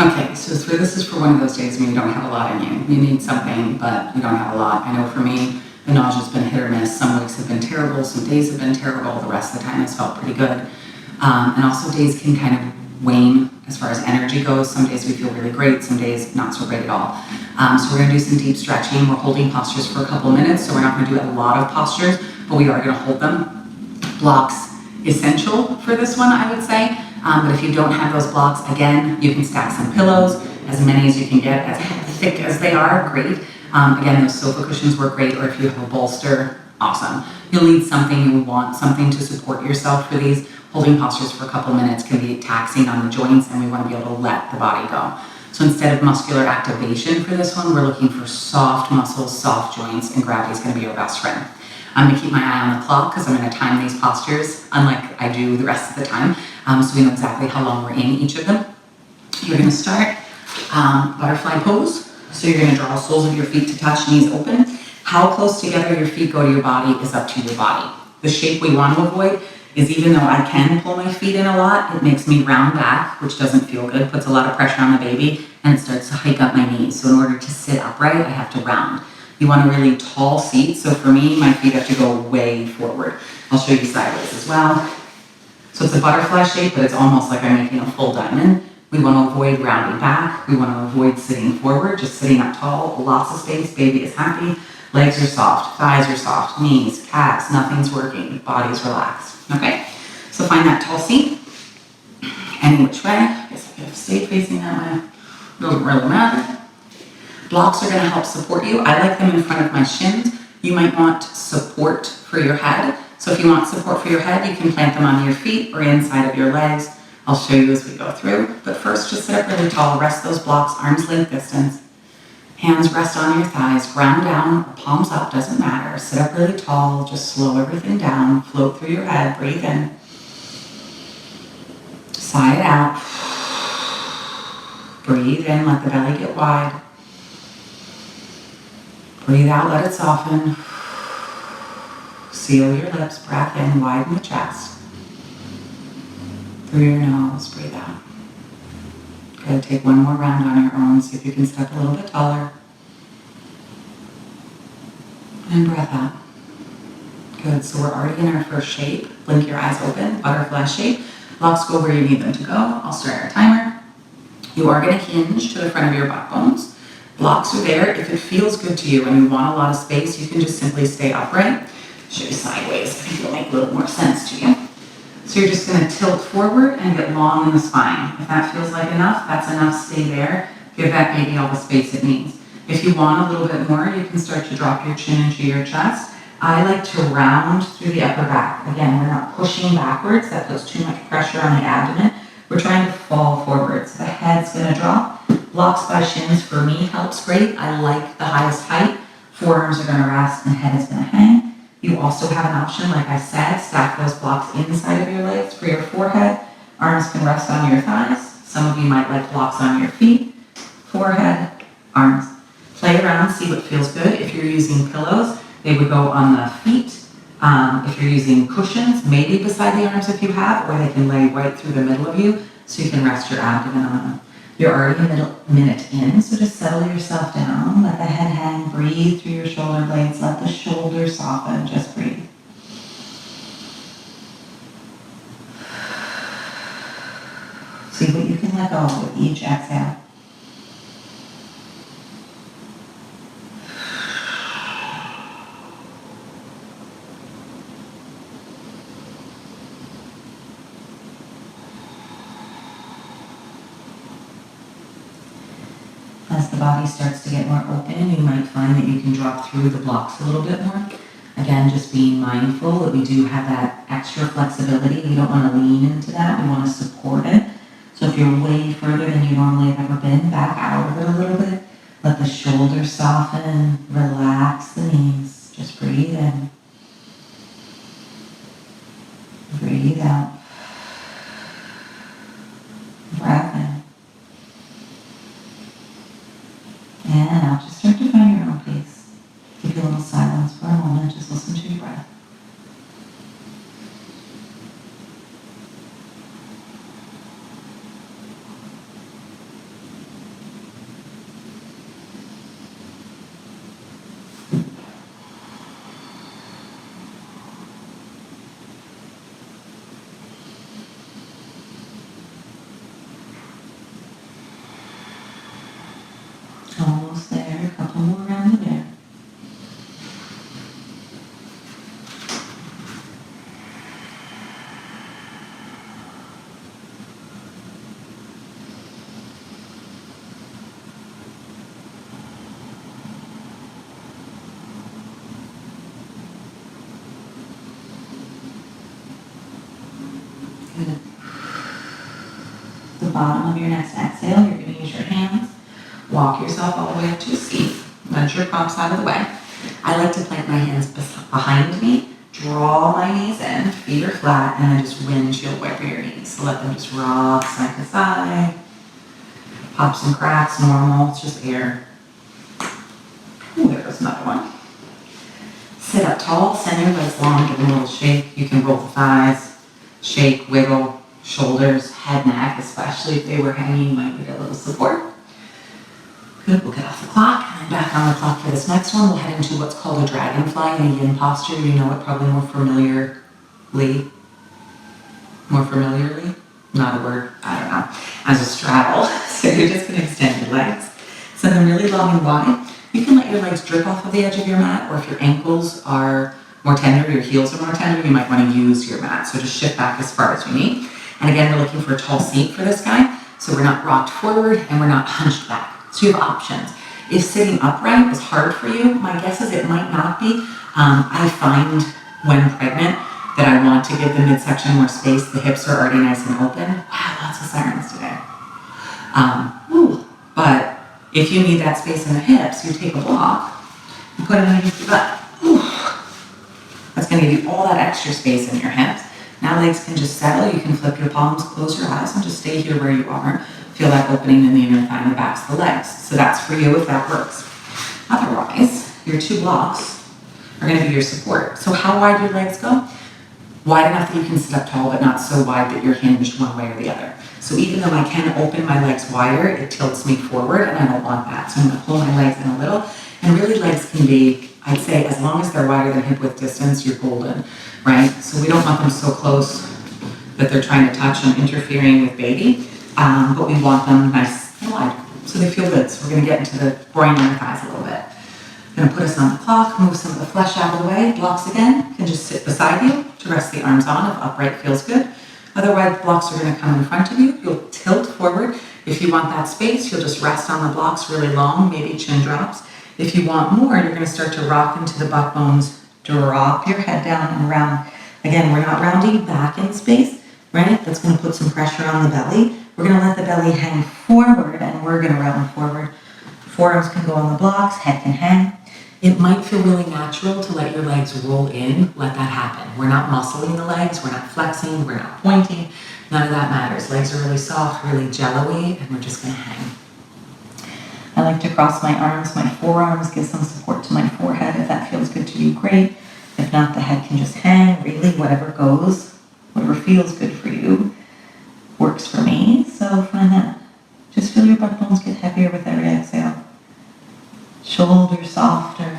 Okay, so this is for one of those days when you don't have a lot in you. You need something, but you don't have a lot. I know for me, the nausea's been hit or miss. Some weeks have been terrible, some days have been terrible. The rest of the time has felt pretty good. And also days can kind of wane as far as energy goes. Some days we feel really great, some days not so great at all. So we're gonna do some deep stretching. We're holding postures for a couple of minutes, so we're not gonna do a lot of postures, but we are gonna hold them. Blocks essential for this one, I would say. But if you don't have those blocks, again, you can stack some pillows, as many as you can get, as thick as they are, great. Again, those sofa cushions work great, or if you have a bolster, awesome. You'll need something, you want something to support yourself for these. Holding postures for a couple minutes can be taxing on the joints, and we want to be able to let the body go. So instead of muscular activation for this one, we're looking for soft muscles, soft joints, and gravity is going to be your best friend. I'm going to keep my eye on the clock because I'm going to time these postures, unlike I do the rest of the time, so we know exactly how long we're in each of them. You're going to start butterfly pose. So you're going to draw soles of your feet to touch, knees open. How close together your feet go to your body is up to your body. The shape we want to avoid is, even though I can pull my feet in a lot, it makes me round back, which doesn't feel good, puts a lot of pressure on the baby, and it starts to hike up my knees. So in order to sit upright, I have to round. You want a really tall seat, so for me, my feet have to go way forward. I'll show you sideways as well. So it's a butterfly shape, but it's almost like I'm making a full diamond. We want to avoid rounding back. We want to avoid sitting forward, just sitting up tall, lots of space, baby is happy. Legs are soft, thighs are soft, knees, calves, nothing's working, body's relaxed, okay? So find that tall seat, any which way. I guess I could have stayed facing that way, doesn't really matter. Blocks are gonna help support you. I like them in front of my shins. You might want support for your head. So if you want support for your head, you can plant them on your feet or inside of your legs. I'll show you as we go through, but first just sit up really tall, rest those blocks, arm's length distance. Hands rest on your thighs, ground down, or palms up, doesn't matter. Sit up really tall, just slow everything down, float through your head, breathe in. Sigh it out. Breathe in, let the belly get wide. Breathe out, let it soften. Seal your lips, breath in, widen the chest. Through your nose, breathe out. Good, take one more round on your own, see if you can step a little bit taller. And breath out. Good, so we're already in our first shape. Blink your eyes open, butterfly shape. Blocks go where you need them to go. I'll start our timer. You are going to hinge to the front of your butt bones. Blocks are there. If it feels good to you and you want a lot of space, you can just simply stay upright. Show you sideways. I think it'll make a little more sense to you. So you're just going to tilt forward and get long in the spine. If that feels like enough, that's enough. Stay there. Give that baby all the space it needs. If you want a little bit more, you can start to drop your chin into your chest. I like to round through the upper back. Again, we're not pushing backwards. That puts too much pressure on the abdomen. We're trying to fall forward. So the head's going to drop. Blocks by shins for me helps great. I like the highest height. Forearms are going to rest and head is going to hang. You also have an option, like I said, stack those blocks inside of your legs for your forehead. Arms can rest on your thighs. Some of you might like blocks on your feet, forehead, arms. Play around, see what feels good. If you're using pillows, they would go on the feet. If you're using cushions, maybe beside the arms if you have, or they can lay right through the middle of you so you can rest your abdomen on them. You're already a minute in, so just settle yourself down. Let the head hang, breathe through your shoulder blades. Let the shoulders soften, just breathe. See what you can let go with each exhale. As the body starts to get more open, you might find that you can drop through the blocks a little bit more. Again, just being mindful that we do have that extra flexibility. We don't want to lean into that. We want to support it. So if you're way further than you normally have ever been, back out of it a little bit. Let the shoulders soften. Relax the knees. Just breathe in. Breathe out. Breath in. And out. Just start to find your own pace. Keep a little silence for a moment. Just listen to your breath. Almost there, a couple more around there. Good. The bottom of your next exhale, you're going to use your hands. Walk yourself all the way up to a seat. Nudge your props out of the way. I like to plant my hands behind me, draw my knees in, feet are flat, and then just windshield wiper your knees. So let them just rock side to side. Pops and cracks, normal, it's just air. Ooh, there goes another one. Sit up tall, send your legs long, give them a little shake. You can roll the thighs, shake, wiggle, shoulders, head, neck, especially if they were hanging, you might need a little support. Good, we'll get off the clock and then back on the clock for this next one. We'll head into what's called a dragonfly in a yin posture. You know it probably more familiarly. Not a word, I don't know. As a straddle. So you're just going to extend your legs. Send them really long and wide. You can let your legs drip off of the edge of your mat, or if your ankles are more tender, your heels are more tender, you might want to use your mat. So just shift back as far as you need. And again, we're looking for a tall seat for this guy. So we're not rocked forward and we're not hunched back. So you have options. If sitting upright is hard for you, my guess is it might not be. I find when pregnant that I want to give the midsection more space. The hips are already nice and open. Wow, lots of sirens today. But if you need that space in the hips, you take a block and put it underneath your butt. That's going to give you all that extra space in your hips. Now legs can just settle. You can flip your palms, close your eyes, and just stay here where you are. Feel that opening in the inner thigh and the backs of the legs. So that's for you if that works. Otherwise, your two blocks are going to be your support. So how wide your legs go? Wide enough that you can sit up tall, but not so wide that you're hinged one way or the other. So even though I can open my legs wider, it tilts me forward, and I don't want that. So I'm going to pull my legs in a little. And really legs can be, I'd say, as long as they're wider than hip width distance, you're golden, right? So we don't want them so close that they're trying to touch and interfering with baby. But we want them nice and wide, so they feel good. So we're going to get into the groin and the thighs a little bit. I'm going to put us on the clock, move some of the flesh out of the way. Blocks again can just sit beside you to rest the arms on if upright feels good. Otherwise, blocks are going to come in front of you. You'll tilt forward. If you want that space, you'll just rest on the blocks really long, maybe chin drops. If you want more, you're going to start to rock into the butt bones, drop your head down and round. Again, we're not rounding back in space, right? That's going to put some pressure on the belly. We're going to let the belly hang forward, and we're going to round forward. Forearms can go on the blocks, head can hang. It might feel really natural to let your legs roll in. Let that happen. We're not muscling the legs. We're not flexing. We're not pointing. None of that matters. Legs are really soft, really jello-y, and we're just going to hang. I like to cross my arms, my forearms, give some support to my forehead. If that feels good to you, great. If not, the head can just hang. Really, whatever goes, whatever feels good for you, works for me. So find that. Just feel your butt bones get heavier with every exhale. Shoulders softer.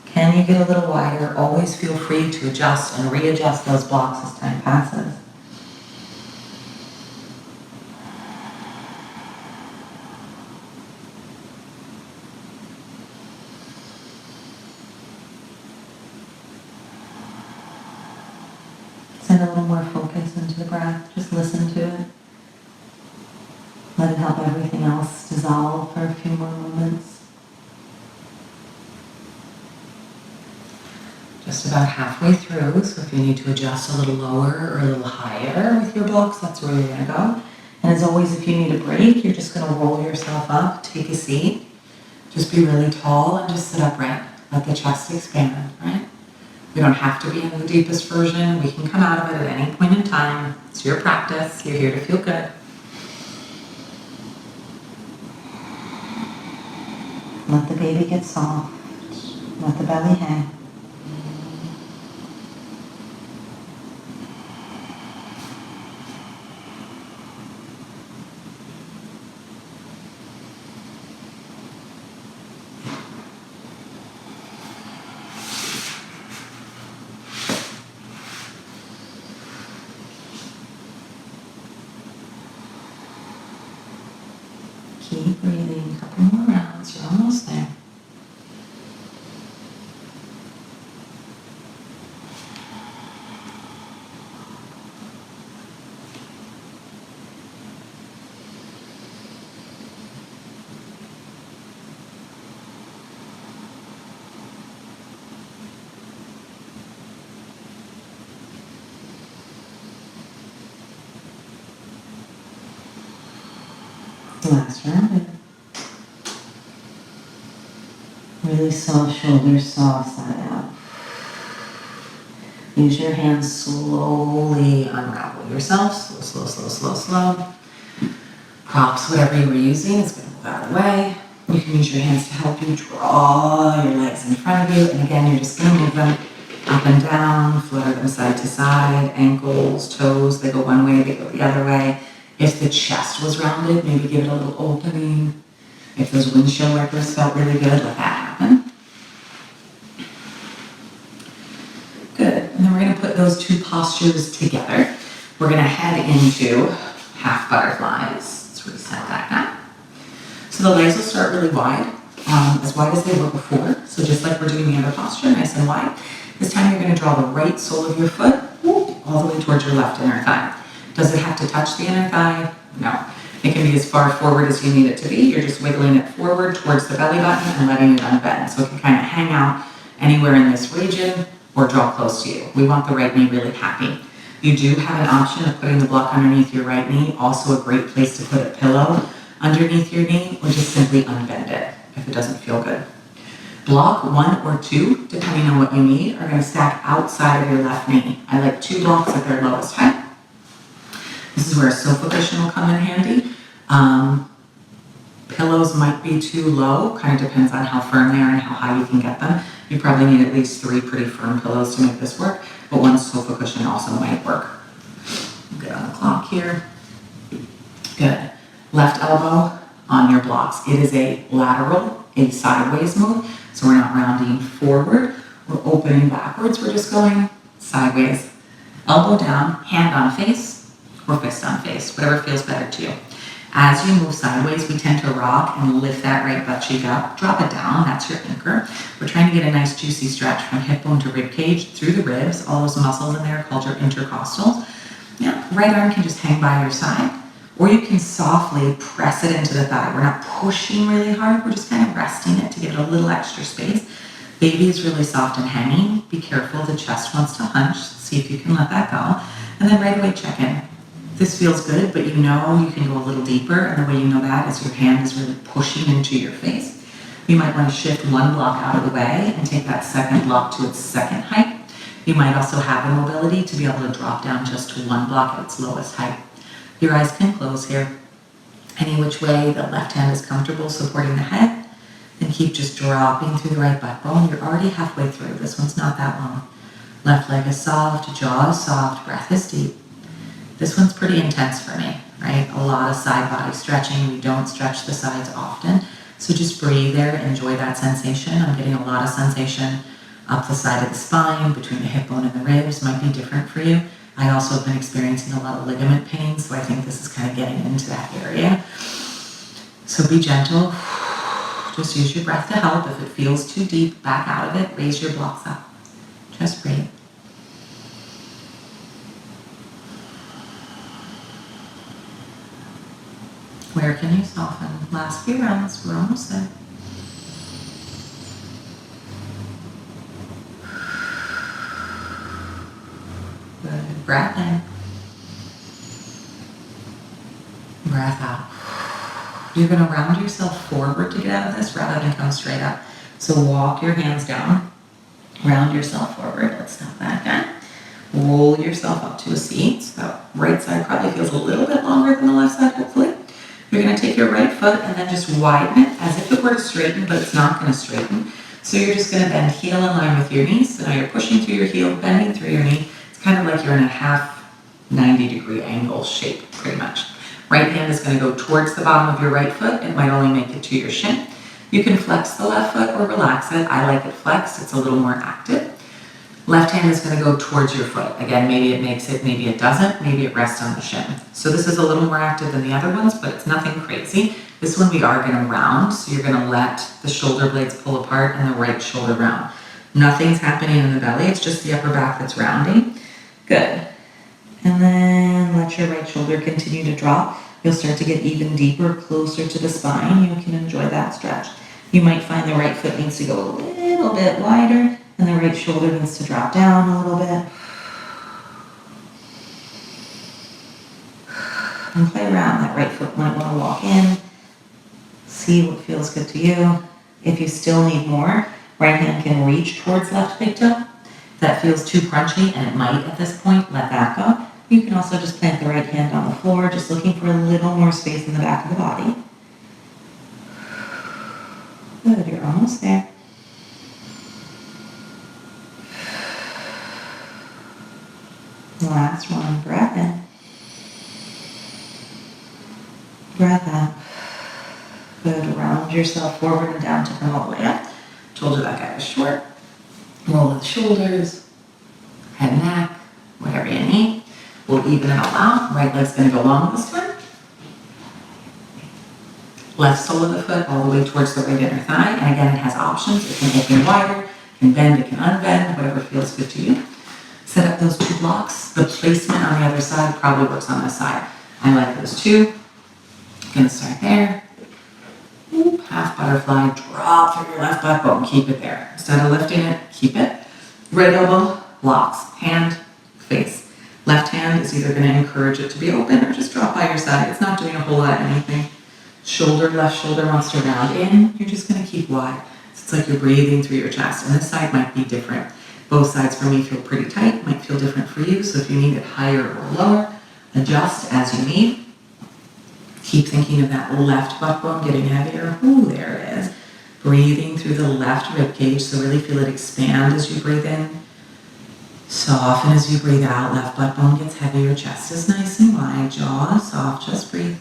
Can you get a little wider? Always feel free to adjust and readjust those blocks as time passes. Send a little more focus into the breath. Just listen to it. Let it help everything else dissolve for a few more moments. Just about halfway through, so if you need to adjust a little lower or a little higher with your blocks, that's where you're going to go. And as always, if you need a break, you're just going to roll yourself up, take a seat. Just be really tall and just sit upright. Let the chest expand, right? We don't have to be in the deepest version. We can come out of it at any point in time. It's your practice. You're here to feel good. Let the baby get soft. Let the belly hang. Keep breathing, a couple more rounds, you're almost there. Last round in. Really soft shoulders, soft side out. Use your hands, slowly unravel yourself. Slow, slow, slow, slow, slow. Props, whatever you were using is going to move out of the way. You can use your hands to help you draw your legs in front of you. And again, you're just going to move them up and down, flutter them side to side, ankles, toes, they go one way, they go the other way. If the chest was rounded, maybe give it a little opening. If those windshield wipers felt really good, let that happen. Good, and then we're gonna put those two postures together. We're gonna head into half butterflies. Let's reset that now. So the legs will start really wide as they were before. So just like we're doing the other posture, nice and wide. This time you're gonna draw the right sole of your foot all the way towards your left inner thigh. Does it have to touch the inner thigh? No. It can be as far forward as you need it to be. You're just wiggling it forward towards the belly button and letting it unbend. So it can kind of hang out anywhere in this region or draw close to you. We want the right knee really happy. You do have an option of putting the block underneath your right knee. Also a great place to put a pillow underneath your knee or just simply unbend it if it doesn't feel good. Block 1 or 2, depending on what you need, are going to stack outside of your left knee. I like 2 blocks at their lowest height. This is where a sofa cushion will come in handy. Pillows might be too low, kind of depends on how firm they are and how high you can get them. You probably need at least 3 pretty firm pillows to make this work, but 1 sofa cushion also might work. Get on the clock here. Good. Left elbow on your blocks. It is a lateral, a sideways move, so we're not rounding forward. We're opening backwards. We're just going sideways. Elbow down, hand on face, or fist on face, whatever feels better to you. As you move sideways, we tend to rock and lift that right butt cheek up. Drop it down, that's your anchor. We're trying to get a nice juicy stretch from hip bone to rib cage, through the ribs, all those muscles in there called your intercostals. Yeah, right arm can just hang by your side, or you can softly press it into the thigh. We're not pushing really hard, we're just kind of resting it to give it a little extra space. Baby is really soft and hanging. Be careful, the chest wants to hunch. See if you can let that go. And then right away check in. This feels good, but you know you can go a little deeper, and the way you know that is your hand is really pushing into your face. You might want to shift 1 block out of the way and take that second block to its second height. You might also have the mobility to be able to drop down just to 1 block at its lowest height. Your eyes can close here. Any which way the left hand is comfortable supporting the head, then keep just dropping through the right butt bone. You're already halfway through. This one's not that long. Left leg is soft, jaw is soft, breath is deep. This one's pretty intense for me, right? A lot of side body stretching. We don't stretch the sides often. So just breathe there, enjoy that sensation. I'm getting a lot of sensation up the side of the spine, between the hip bone and the ribs. Might be different for you. I also have been experiencing a lot of ligament pain, so I think this is kind of getting into that area. So be gentle. Just use your breath to help. If it feels too deep, back out of it. Raise your blocks up. Just breathe. Where can you soften? Last few rounds, we're almost there. Good. Breath in. Breath out. You're going to round yourself forward to get out of this rather than come straight up. So walk your hands down. Round yourself forward. Let's stop that again. Roll yourself up to a seat. So that right side probably feels a little bit longer than the left side, hopefully. You're going to take your right foot and then just widen it as if it were to straighten, but it's not going to straighten. So you're just going to bend heel in line with your knee. So now you're pushing through your heel, bending through your knee. It's kind of like you're in a half 90-degree angle shape, pretty much. Right hand is going to go towards the bottom of your right foot. It might only make it to your shin. You can flex the left foot or relax it. I like it flexed. It's a little more active. Left hand is going to go towards your foot. Again, maybe it makes it, maybe it doesn't, maybe it rests on the shin. So this is a little more active than the other ones, but it's nothing crazy. This one we are gonna round, so you're gonna let the shoulder blades pull apart and the right shoulder round. Nothing's happening in the belly, it's just the upper back that's rounding. Good. And then let your right shoulder continue to drop. You'll start to get even deeper, closer to the spine. You can enjoy that stretch. You might find the right foot needs to go a little bit wider and the right shoulder needs to drop down a little bit. And play around. That right foot might want to walk in. See what feels good to you. If you still need more, right hand can reach towards left big toe. If that feels too crunchy, and it might at this point, let that go. You can also just plant the right hand on the floor, just looking for a little more space in the back of the body. Good, you're almost there. Last one, breath in. Breath out. Good, round yourself forward and down to come all the way up. Told you that guy was short. Roll the shoulders, head and neck, whatever you need. We'll even it all out. Right leg's gonna go long this time. Left sole of the foot all the way towards the right inner thigh. And again, it has options. It can open wider, it can bend, it can unbend, whatever feels good to you. Set up those 2 blocks. The placement on the other side probably works on this side. I like those 2. Gonna start there. Half butterfly, drop through your left butt bone, keep it there. Instead of lifting it, keep it. Right elbow, locks, hand, face. Left hand is either going to encourage it to be open or just drop by your side. It's not doing a whole lot of anything. Shoulder, left shoulder wants to round in. You're just going to keep wide. It's like you're breathing through your chest. And this side might be different. Both sides for me feel pretty tight, might feel different for you. So if you need it higher or lower, adjust as you need. Keep thinking of that left butt bone getting heavier. Ooh, there it is. Breathing through the left rib cage, so really feel it expand as you breathe in. Soften as you breathe out. Left butt bone gets heavier. Chest is nice and wide. Jaw is soft. Just breathe.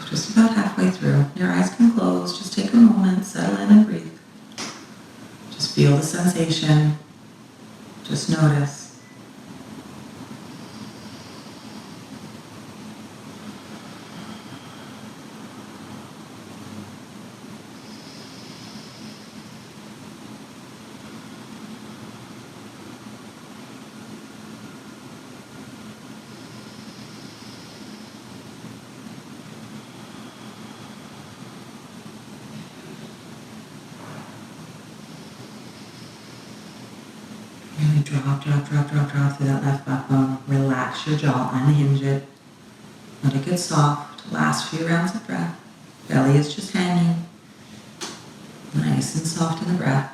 Just about halfway through. Your eyes can close. Just take a moment, settle in and breathe. Just feel the sensation. Just notice. Really drop through that left backbone. Relax your jaw, unhinge it. Let it get soft. Last few rounds of breath. Belly is just hanging. Nice and soft in the breath.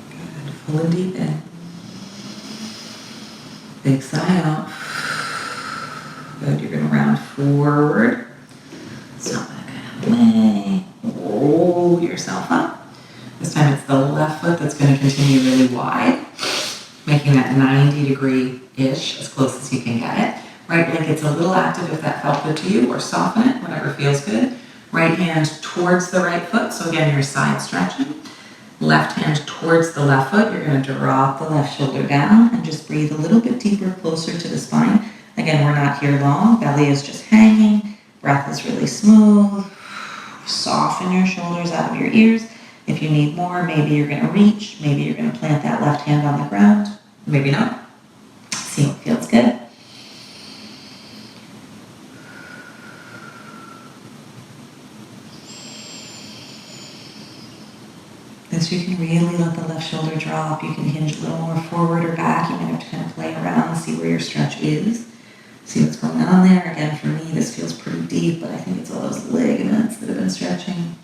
Good. Full and deep in. Big sigh out. Good, you're going to round forward. Stop that kind of way. Roll yourself up. This time it's the left foot that's going to continue really wide, making that 90-degree-ish, as close as you can get it. Right leg gets a little active if that felt good to you, or soften it, whatever feels good. Right hand towards the right foot, so again, your side stretching. Left hand towards the left foot, you're going to drop the left shoulder down and just breathe a little bit deeper, closer to the spine. Again, we're not here long. Belly is just hanging. Breath is really smooth. Soften your shoulders out of your ears. If you need more, maybe you're going to reach. Maybe you're going to plant that left hand on the ground. Maybe not. See what feels good. This you can really let the left shoulder drop. You can hinge a little more forward or back. You might have to kind of play around and see where your stretch is. See what's going on there. Again, for me, this feels pretty deep, but I think it's all those ligaments that have been stretching.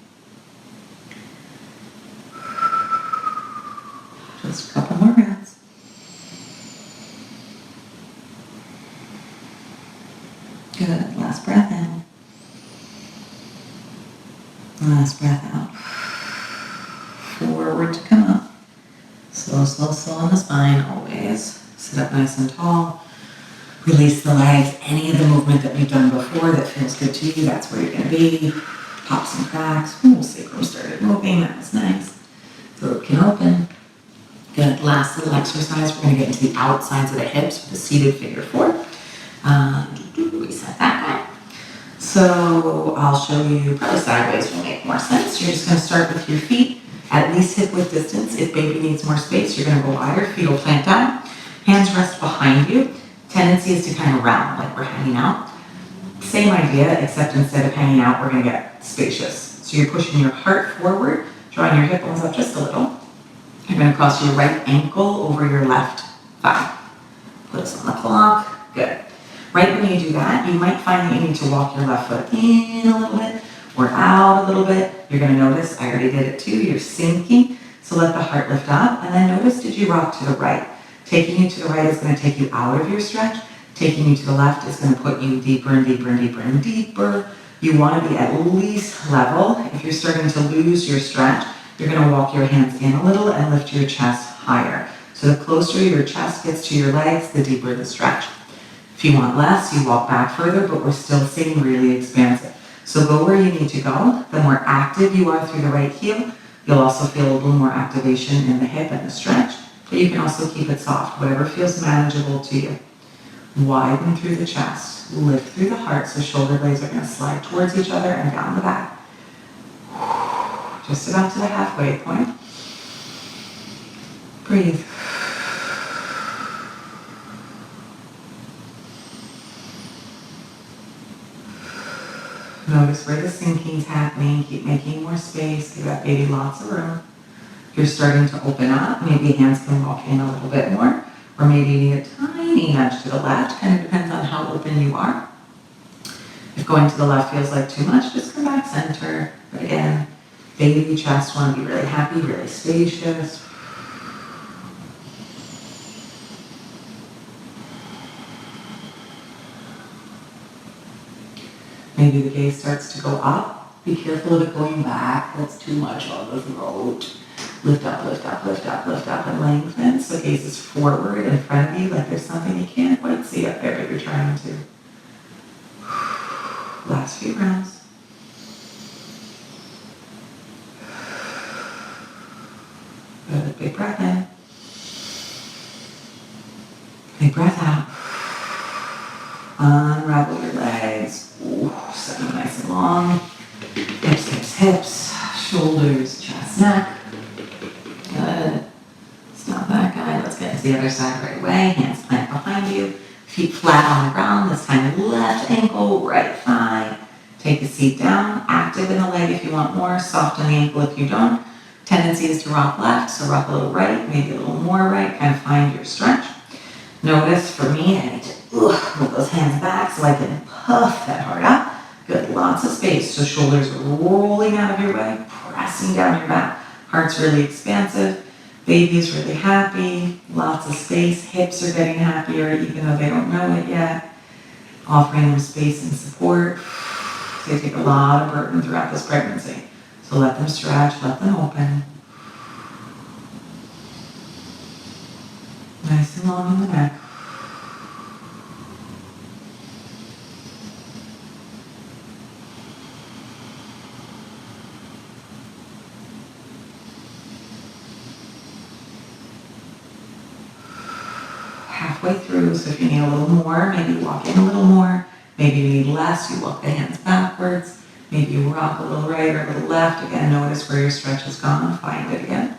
Just a couple more breaths. Good. Last breath in. Last breath out. Forward to come up. Slow, slow, slow on the spine, always. Sit up nice and tall. Release the legs. Any of the movement that we've done before that feels good to you, that's where you're gonna be. Pop some cracks. Ooh, sacrum started moving, that was nice. Throat can open. Good, last little exercise, we're gonna get into the outsides of the hips with a seated figure four. Reset that guy. So I'll show you, probably sideways will make more sense. You're just gonna start with your feet at least hip width distance. If baby needs more space, you're gonna go wider, feet will plant down. Hands rest behind you. Tendency is to kind of round like we're hanging out. Same idea, except instead of hanging out, we're gonna get spacious. So you're pushing your heart forward, drawing your hip bones up just a little. You're gonna cross your right ankle over your left thigh. Put us on the clock, good. Right when you do that, you might find that you need to walk your left foot in a little bit or out a little bit. You're gonna notice, I already did it too, you're sinking. So let the heart lift up, and then notice, did you rock to the right? Taking you to the right is gonna take you out of your stretch. Taking you to the left is gonna put you deeper and deeper and deeper and deeper. You wanna be at least level. If you're starting to lose your stretch, you're gonna walk your hands in a little and lift your chest higher. So the closer your chest gets to your legs, the deeper the stretch. If you want less, you walk back further, but we're still staying really expansive. So go where you need to go. The more active you are through the right heel, you'll also feel a little more activation in the hip and the stretch, but you can also keep it soft, whatever feels manageable to you. Widen through the chest, lift through the heart, so shoulder blades are gonna slide towards each other and down the back. Just about to the halfway point. Breathe. Notice where the sinking's happening. Keep making more space. Give that baby lots of room. If you're starting to open up, maybe hands can walk in a little bit more, or maybe you need a tiny nudge to the left. Kind of depends on how open you are. If going to the left feels like too much, just come back center. But again, baby chest, want to be really happy, really spacious. Maybe the gaze starts to go up. Be careful of it going back. That's too much on the throat. Lift up, lift up, lift up, lift up, and lengthen. So gaze is forward in front of you, like there's something you can't quite see up there, but you're trying to. Last few rounds. Good, big breath in. Big breath out. Unravel your legs. Ooh, set them nice and long. Hips, hips, hips. Shoulders, chest, neck. Good. Stop that guy. Let's get to the other side right away. Hands plant behind you. Feet flat on the ground. This time left ankle, right thigh. Take a seat down. Active in the leg if you want more. Soft in the ankle if you don't. Tendency is to rock left, so rock a little right, maybe a little more right. Kind of find your stretch. Notice for me, I need to move those hands back so I can puff that heart up. Good, lots of space. So shoulders are rolling out of your way, pressing down your back. Heart's really expansive. Baby's really happy. Lots of space. Hips are getting happier even though they don't know it yet. Offering them space and support. They take a lot of burden throughout this pregnancy. So let them stretch, let them open. Nice and long in the neck. Halfway through, so if you need a little more, maybe walk in a little more. Maybe you need less, you walk the hands backwards. Maybe you rock a little right or a little left. Again, notice where your stretch has gone. Find it again.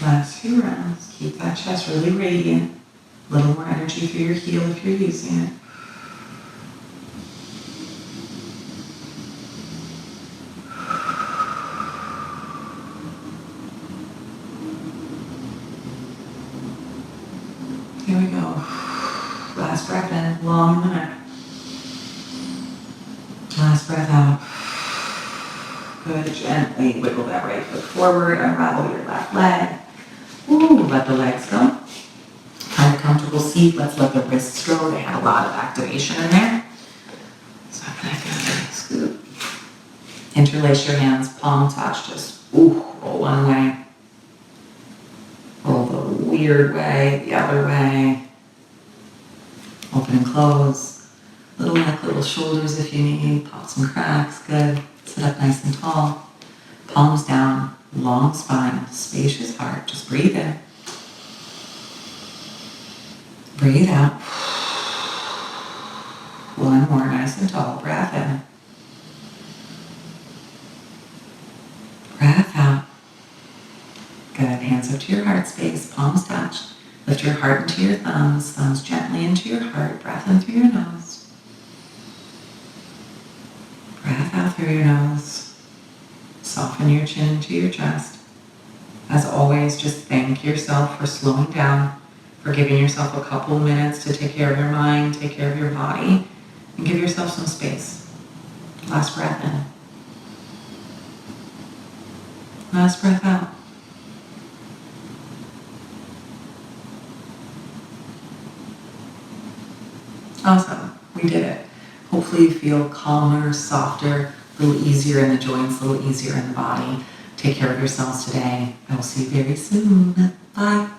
Last few rounds. Keep that chest really radiant. A little more energy through your heel if you're using it. Here we go. Last breath in, long in the neck. Last breath out. Good, gently wiggle that right foot forward, unravel your left leg. Ooh, let the legs go. Find a comfortable seat, let's let the wrists go. They had a lot of activation in there. So I'm gonna scoop. Interlace your hands, palm touch, just roll one way. Roll the weird way, the other way. Open and close. Little neck, little shoulders if you need. Pop some cracks, good. Sit up nice and tall. Palms down, long spine, spacious heart. Just breathe in. Breathe out. One more, nice and tall. Breath in. Breath out. Good. Hands up to your heart space, palms touched. Lift your heart into your thumbs, thumbs gently into your heart. Breath in through your nose. Breath out through your nose. Soften your chin into your chest. As always, just thank yourself for slowing down, for giving yourself a couple minutes to take care of your mind, take care of your body, and give yourself some space. Last breath in. Last breath out. Awesome, we did it. Hopefully you feel calmer, softer, a little easier in the joints, a little easier in the body. Take care of yourselves today. I will see you very soon. Bye.